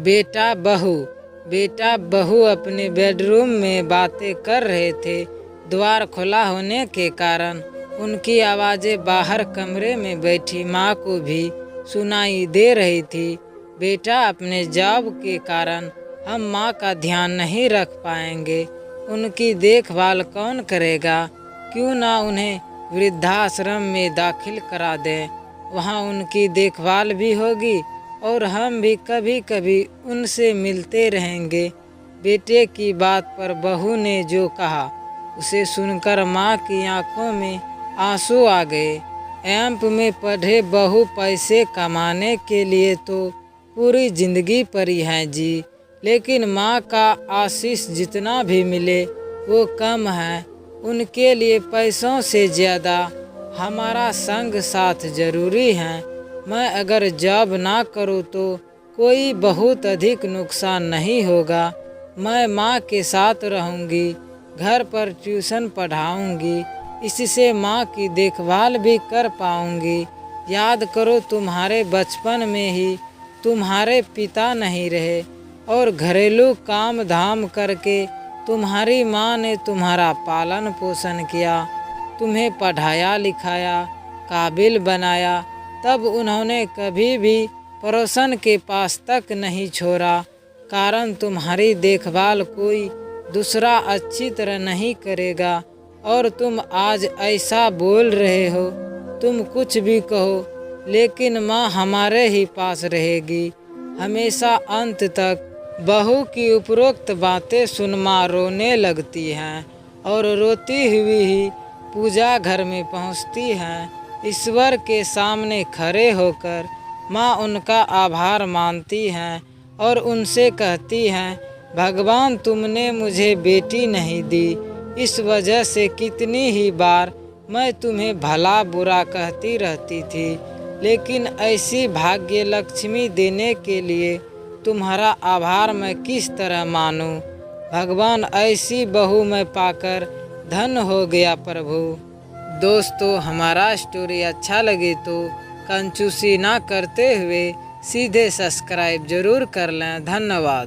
बेटा बहू अपने बेडरूम में बातें कर रहे थे। द्वार खुला होने के कारण उनकी आवाज़ें बाहर कमरे में बैठी माँ को भी सुनाई दे रही थी। बेटा, अपने जॉब के कारण हम माँ का ध्यान नहीं रख पाएंगे। उनकी देखभाल कौन करेगा? क्यों ना उन्हें वृद्धाश्रम में दाखिल करा दें। वहाँ उनकी देखभाल भी होगी और हम भी कभी कभी उनसे मिलते रहेंगे। बेटे की बात पर बहू ने जो कहा उसे सुनकर माँ की आंखों में आंसू आ गए। एम्प में पढ़े बहू पैसे कमाने के लिए तो पूरी जिंदगी पड़ी है जी, लेकिन माँ का आशीष जितना भी मिले वो कम है। उनके लिए पैसों से ज़्यादा हमारा संग साथ जरूरी है। मैं अगर जॉब ना करूँ तो कोई बहुत अधिक नुकसान नहीं होगा। मैं माँ के साथ रहूँगी, घर पर ट्यूशन पढ़ाऊँगी, इससे माँ की देखभाल भी कर पाऊँगी। याद करो, तुम्हारे बचपन में ही तुम्हारे पिता नहीं रहे और घरेलू काम धाम करके तुम्हारी माँ ने तुम्हारा पालन पोषण किया, तुम्हें पढ़ाया लिखाया, काबिल बनाया। तब उन्होंने कभी भी पड़ोसन के पास तक नहीं छोड़ा, कारण तुम्हारी देखभाल कोई दूसरा अच्छी तरह नहीं करेगा। और तुम आज ऐसा बोल रहे हो, तुम कुछ भी कहो, लेकिन माँ हमारे ही पास रहेगी हमेशा अंत तक। बहू की उपरोक्त बातें सुन माँ रोने लगती हैं और रोती हुई ही पूजा घर में पहुँचती हैं। ईश्वर के सामने खड़े होकर माँ उनका आभार मानती हैं और उनसे कहती हैं, भगवान, तुमने मुझे बेटी नहीं दी, इस वजह से कितनी ही बार मैं तुम्हें भला बुरा कहती रहती थी, लेकिन ऐसी भाग्य लक्ष्मी देने के लिए तुम्हारा आभार मैं किस तरह मानूं। भगवान, ऐसी बहू मैं पाकर धन्य हो गया प्रभु। दोस्तों, हमारा स्टोरी अच्छा लगे तो कंजूसी ना करते हुए सीधे सब्सक्राइब जरूर कर लें। धन्यवाद।